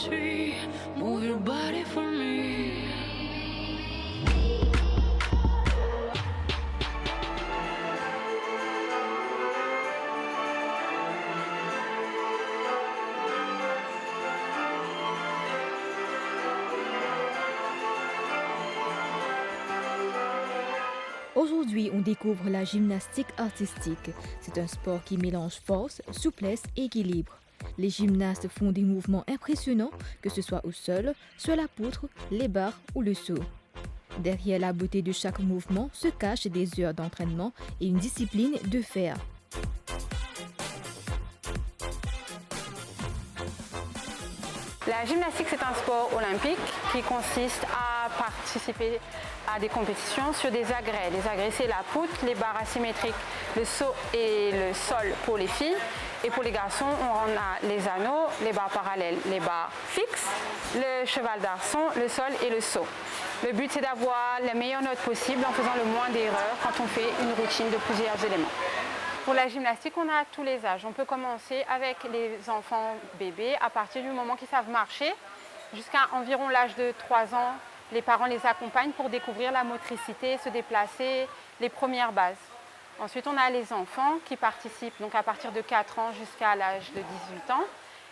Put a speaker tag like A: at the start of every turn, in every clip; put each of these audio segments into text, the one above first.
A: street. Move your body for me.
B: Aujourd'hui, on découvre la gymnastique artistique. C'est un sport qui mélange force, souplesse et équilibre. Les gymnastes font des mouvements impressionnants, que ce soit au sol, sur la poutre, les barres ou le saut. Derrière la beauté de chaque mouvement se cachent des heures d'entraînement et une discipline de fer.
C: La gymnastique, c'est un sport olympique qui consiste à participer à des compétitions sur des agrès. Les agrès, c'est la poutre, les barres asymétriques, le saut et le sol pour les filles. Et pour les garçons, on a les anneaux, les barres parallèles, les barres fixes, le cheval d'arçon, le sol et le saut. Le but, c'est d'avoir les meilleures notes possibles en faisant le moins d'erreurs quand on fait une routine de plusieurs éléments. Pour la gymnastique, on a tous les âges. On peut commencer avec les enfants bébés à partir du moment qu'ils savent marcher. Jusqu'à environ l'âge de 3 ans, les parents les accompagnent pour découvrir la motricité, se déplacer, les premières bases. Ensuite, on a les enfants qui participent donc à partir de 4 ans jusqu'à l'âge de 18 ans.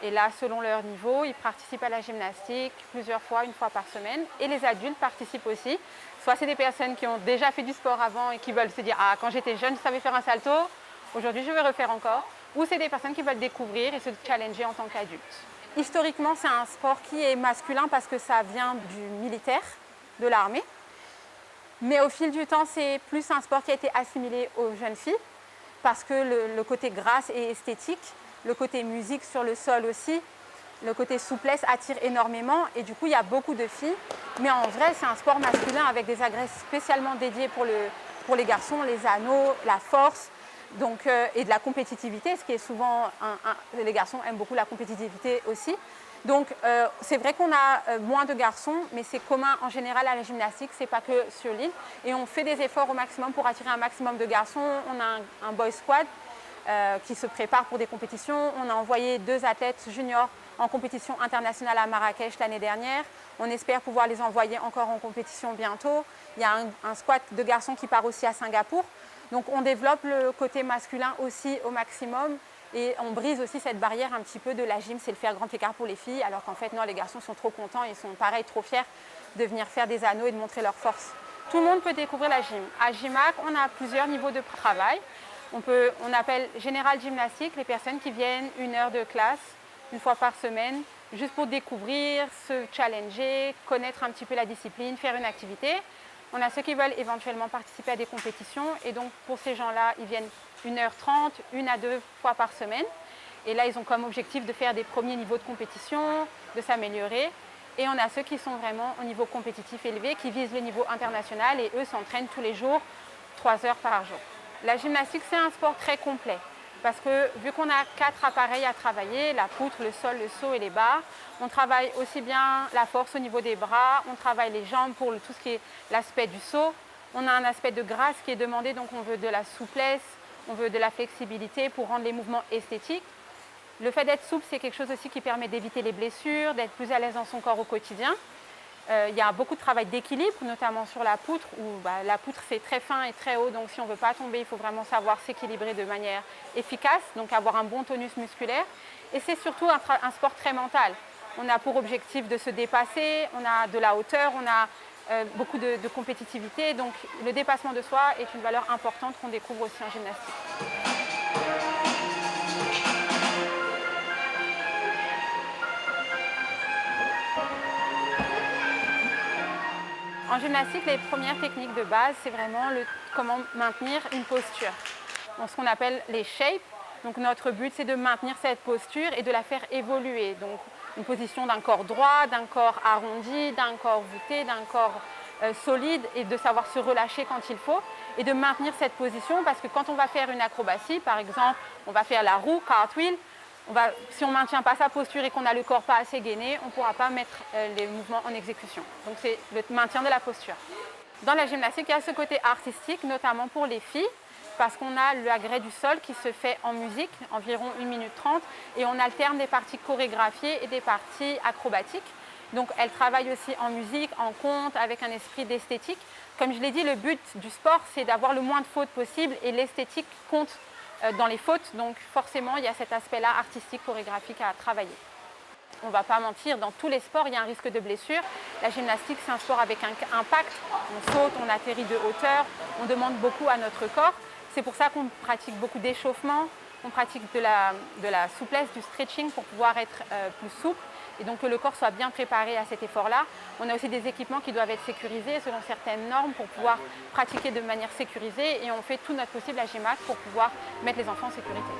C: Et là, selon leur niveau, ils participent à la gymnastique plusieurs fois, une fois par semaine. Et les adultes participent aussi. Soit c'est des personnes qui ont déjà fait du sport avant et qui veulent se dire « Ah, quand j'étais jeune, je savais faire un salto. Aujourd'hui, je vais refaire encore », ou c'est des personnes qui veulent découvrir et se challenger en tant qu'adultes. Historiquement, c'est un sport qui est masculin parce que ça vient du militaire, de l'armée. Mais au fil du temps, c'est plus un sport qui a été assimilé aux jeunes filles parce que le côté grâce et esthétique, le côté musique sur le sol aussi, le côté souplesse attire énormément et du coup, il y a beaucoup de filles. Mais en vrai, c'est un sport masculin avec des agrès spécialement dédiés pour les garçons, les anneaux, la force. Donc, et de la compétitivité, ce qui est souvent, les garçons aiment beaucoup la compétitivité aussi. Donc c'est vrai qu'on a moins de garçons, mais c'est commun en général à la gymnastique, c'est pas que sur l'île. Et on fait des efforts au maximum pour attirer un maximum de garçons. On a un boy squad qui se prépare pour des compétitions. On a envoyé 2 athlètes juniors en compétition internationale à Marrakech l'année dernière. On espère pouvoir les envoyer encore en compétition bientôt. Il y a un squad de garçons qui part aussi à Singapour. Donc on développe le côté masculin aussi au maximum et on brise aussi cette barrière un petit peu de la gym, c'est le faire grand écart pour les filles, alors qu'en fait non, les garçons sont trop contents, ils sont pareil trop fiers de venir faire des anneaux et de montrer leur force. Tout le monde peut découvrir la gym. À GYMAC, on a plusieurs niveaux de travail. On appelle général gymnastique les personnes qui viennent 1 heure de classe, une fois par semaine, juste pour découvrir, se challenger, connaître un petit peu la discipline, faire une activité. On a ceux qui veulent éventuellement participer à des compétitions et donc pour ces gens-là, ils viennent 1h30, 1 à 2 fois par semaine. Et là, ils ont comme objectif de faire des premiers niveaux de compétition, de s'améliorer. Et on a ceux qui sont vraiment au niveau compétitif élevé, qui visent le niveau international et eux s'entraînent tous les jours, 3 heures par jour. La gymnastique, c'est un sport très complet. Parce que vu qu'on a 4 appareils à travailler, la poutre, le sol, le saut et les barres, on travaille aussi bien la force au niveau des bras, on travaille les jambes pour tout ce qui est l'aspect du saut. On a un aspect de grâce qui est demandé, donc on veut de la souplesse, on veut de la flexibilité pour rendre les mouvements esthétiques. Le fait d'être souple, c'est quelque chose aussi qui permet d'éviter les blessures, d'être plus à l'aise dans son corps au quotidien. Il y a beaucoup de travail d'équilibre, notamment sur la poutre, où la poutre c'est très fin et très haut, donc si on ne veut pas tomber, il faut vraiment savoir s'équilibrer de manière efficace, donc avoir un bon tonus musculaire. Et c'est surtout un sport très mental. On a pour objectif de se dépasser, on a de la hauteur, on a beaucoup de compétitivité, donc le dépassement de soi est une valeur importante qu'on découvre aussi en gymnastique. En gymnastique, les premières techniques de base, c'est vraiment comment maintenir une posture. Donc, ce qu'on appelle les shapes. Donc notre but, c'est de maintenir cette posture et de la faire évoluer. Donc une position d'un corps droit, d'un corps arrondi, d'un corps voûté, d'un corps solide et de savoir se relâcher quand il faut et de maintenir cette position parce que quand on va faire une acrobatie, par exemple, on va faire la roue, cartwheel, si on ne maintient pas sa posture et qu'on a le corps pas assez gainé, on ne pourra pas mettre les mouvements en exécution. Donc c'est le maintien de la posture. Dans la gymnastique, il y a ce côté artistique, notamment pour les filles, parce qu'on a l'agrès du sol qui se fait en musique, environ 1 minute 30, et on alterne des parties chorégraphiées et des parties acrobatiques. Donc elle travaille aussi en musique, en conte, avec un esprit d'esthétique. Comme je l'ai dit, le but du sport, c'est d'avoir le moins de fautes possible et l'esthétique compte dans les fautes. Donc forcément, il y a cet aspect-là artistique, chorégraphique à travailler. On ne va pas mentir, dans tous les sports, il y a un risque de blessure. La gymnastique, c'est un sport avec un impact. On saute, on atterrit de hauteur, on demande beaucoup à notre corps. C'est pour ça qu'on pratique beaucoup d'échauffement, on pratique de la souplesse, du stretching pour pouvoir être plus souple et donc que le corps soit bien préparé à cet effort-là. On a aussi des équipements qui doivent être sécurisés selon certaines normes pour pouvoir pratiquer de manière sécurisée et on fait tout notre possible à GIMAC pour pouvoir mettre les enfants en sécurité.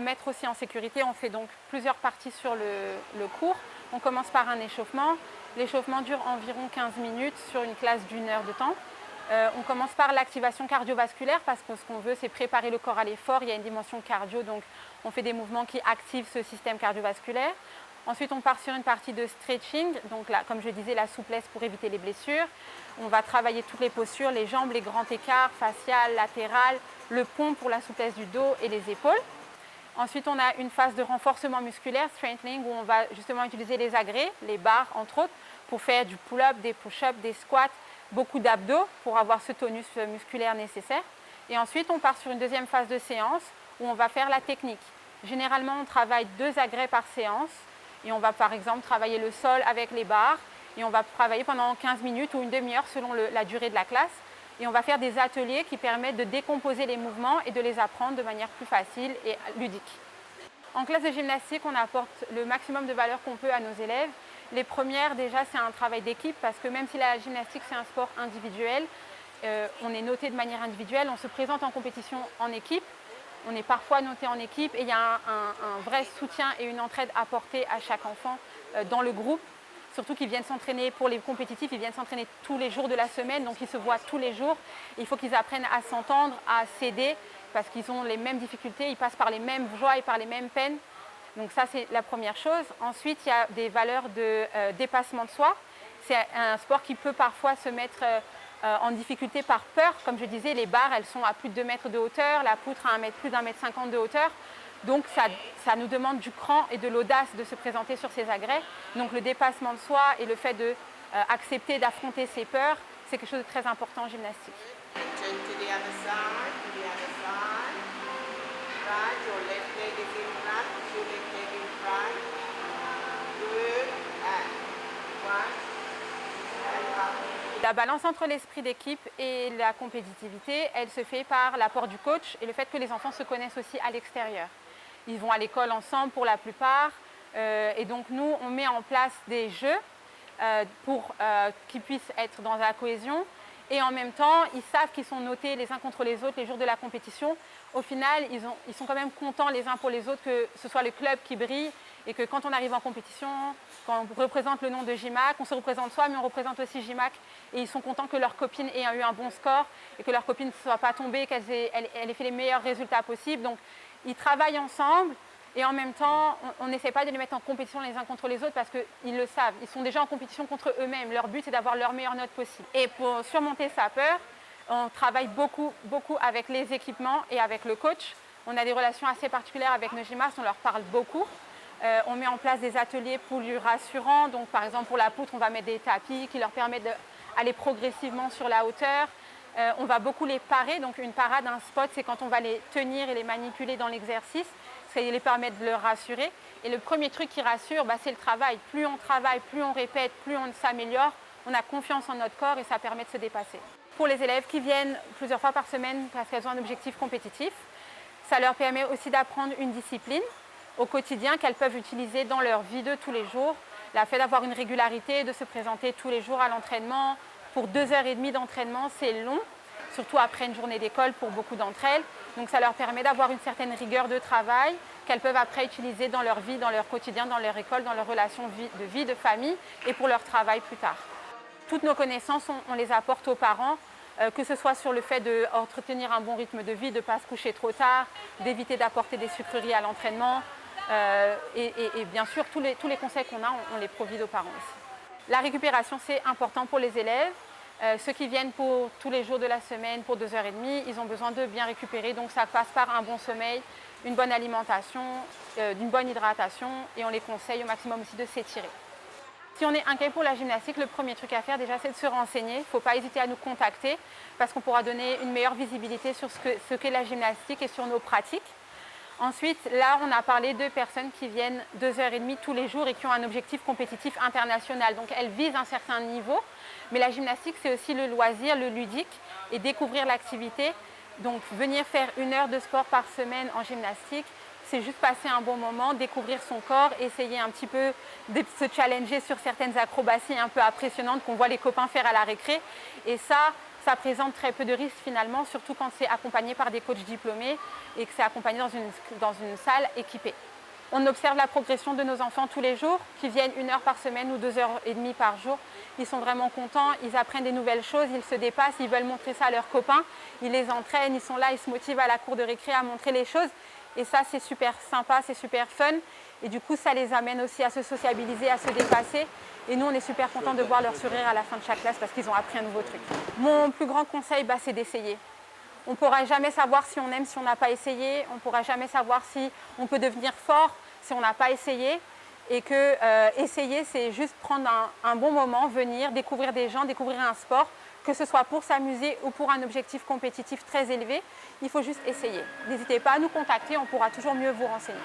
C: Mettre aussi en sécurité, on fait donc plusieurs parties sur le cours. On commence par un échauffement. L'échauffement dure environ 15 minutes sur une classe d'1 heure de temps. On commence par l'activation cardiovasculaire parce que ce qu'on veut, c'est préparer le corps à l'effort. Il y a une dimension cardio, donc on fait des mouvements qui activent ce système cardiovasculaire. Ensuite, on part sur une partie de stretching, donc là, comme je disais, la souplesse pour éviter les blessures. On va travailler toutes les postures, les jambes, les grands écarts, faciales, latérales, le pont pour la souplesse du dos et les épaules. Ensuite, on a une phase de renforcement musculaire, strengthening, où on va justement utiliser les agrès, les barres entre autres, pour faire du pull-up, des push-ups, des squats, beaucoup d'abdos pour avoir ce tonus musculaire nécessaire. Et ensuite, on part sur une deuxième phase de séance où on va faire la technique. Généralement, on travaille 2 agrès par séance et on va par exemple travailler le sol avec les barres et on va travailler pendant 15 minutes ou une demi-heure selon la durée de la classe. Et on va faire des ateliers qui permettent de décomposer les mouvements et de les apprendre de manière plus facile et ludique. En classe de gymnastique, on apporte le maximum de valeur qu'on peut à nos élèves. Les premières, déjà, c'est un travail d'équipe parce que même si la gymnastique, c'est un sport individuel, on est noté de manière individuelle, on se présente en compétition en équipe, on est parfois noté en équipe et il y a un vrai soutien et une entraide apportée à chaque enfant dans le groupe. Surtout qu'ils viennent s'entraîner pour les compétitifs, ils viennent s'entraîner tous les jours de la semaine, donc ils se voient tous les jours. Il faut qu'ils apprennent à s'entendre, à s'aider, parce qu'ils ont les mêmes difficultés, ils passent par les mêmes joies et par les mêmes peines. Donc ça, c'est la première chose. Ensuite, il y a des valeurs de dépassement de soi. C'est un sport qui peut parfois se mettre en difficulté par peur. Comme je disais, les barres, elles sont à plus de 2 mètres de hauteur, la poutre à plus d'1,50 m de hauteur. Donc ça nous demande du cran et de l'audace de se présenter sur ces agrès. Donc le dépassement de soi et le fait d'accepter, d'affronter ses peurs, c'est quelque chose de très important en gymnastique. La balance entre l'esprit d'équipe et la compétitivité, elle se fait par l'apport du coach et le fait que les enfants se connaissent aussi à l'extérieur. Ils vont à l'école ensemble pour la plupart et donc nous, on met en place des jeux pour qu'ils puissent être dans la cohésion et en même temps, ils savent qu'ils sont notés les uns contre les autres les jours de la compétition. Au final, ils sont quand même contents les uns pour les autres que ce soit le club qui brille et que quand on arrive en compétition, quand on représente le nom de GIMAC, on se représente soi, mais on représente aussi GIMAC et ils sont contents que leur copine ait eu un bon score et que leur copine ne soit pas tombée, qu'elle ait fait les meilleurs résultats possibles. Donc, ils travaillent ensemble et en même temps, on n'essaie pas de les mettre en compétition les uns contre les autres parce qu'ils le savent. Ils sont déjà en compétition contre eux-mêmes. Leur but, c'est d'avoir leur meilleure note possible. Et pour surmonter sa peur, on travaille beaucoup avec les équipements et avec le coach. On a des relations assez particulières avec nos gymnastes, on leur parle beaucoup. On met en place des ateliers plus rassurants. Donc, par exemple, pour la poutre, on va mettre des tapis qui leur permettent d'aller progressivement sur la hauteur. On va beaucoup les parer. Donc, une parade, un spot, c'est quand on va les tenir et les manipuler dans l'exercice. Ça les permet de leur rassurer. Et le premier truc qui rassure, c'est le travail. Plus on travaille, plus on répète, plus on s'améliore. On a confiance en notre corps et ça permet de se dépasser. Pour les élèves qui viennent plusieurs fois par semaine parce qu'elles ont un objectif compétitif, ça leur permet aussi d'apprendre une discipline au quotidien qu'elles peuvent utiliser dans leur vie de tous les jours. Le fait d'avoir une régularité, de se présenter tous les jours à l'entraînement, pour 2h30 d'entraînement, c'est long, surtout après une journée d'école pour beaucoup d'entre elles. Donc ça leur permet d'avoir une certaine rigueur de travail qu'elles peuvent après utiliser dans leur vie, dans leur quotidien, dans leur école, dans leurs relations de vie, de famille et pour leur travail plus tard. Toutes nos connaissances, on les apporte aux parents, que ce soit sur le fait d'entretenir un bon rythme de vie, de ne pas se coucher trop tard, d'éviter d'apporter des sucreries à l'entraînement. Et bien sûr, tous les conseils qu'on a, on les provide aux parents aussi. La récupération, c'est important pour les élèves. Ceux qui viennent pour tous les jours de la semaine, pour 2h30, ils ont besoin de bien récupérer. Donc ça passe par un bon sommeil, une bonne alimentation, d'une bonne hydratation. Et on les conseille au maximum aussi de s'étirer. Si on est inquiet pour la gymnastique, le premier truc à faire déjà, c'est de se renseigner. Il ne faut pas hésiter à nous contacter parce qu'on pourra donner une meilleure visibilité sur ce qu'est la gymnastique et sur nos pratiques. Ensuite, là, on a parlé de personnes qui viennent 2h30 tous les jours et qui ont un objectif compétitif international. Donc, elles visent un certain niveau. Mais la gymnastique, c'est aussi le loisir, le ludique et découvrir l'activité. Donc, venir faire 1 heure de sport par semaine en gymnastique, c'est juste passer un bon moment, découvrir son corps, essayer un petit peu de se challenger sur certaines acrobaties un peu impressionnantes qu'on voit les copains faire à la récré. Et ça présente très peu de risques finalement, surtout quand c'est accompagné par des coachs diplômés et que c'est accompagné dans une salle équipée. On observe la progression de nos enfants tous les jours, qui viennent 1 heure par semaine ou 2h30 par jour. Ils sont vraiment contents, ils apprennent des nouvelles choses, ils se dépassent, ils veulent montrer ça à leurs copains, ils les entraînent, ils sont là, ils se motivent à la cour de récré à montrer les choses. Et ça, c'est super sympa, c'est super fun. Et du coup, ça les amène aussi à se sociabiliser, à se dépasser. Et nous, on est super contents de voir leur sourire à la fin de chaque classe parce qu'ils ont appris un nouveau truc. Mon plus grand conseil, c'est d'essayer. On ne pourra jamais savoir si on aime si on n'a pas essayé. On ne pourra jamais savoir si on peut devenir fort si on n'a pas essayé. Et que essayer, c'est juste prendre un bon moment, venir, découvrir des gens, découvrir un sport, que ce soit pour s'amuser ou pour un objectif compétitif très élevé. Il faut juste essayer. N'hésitez pas à nous contacter, on pourra toujours mieux vous renseigner.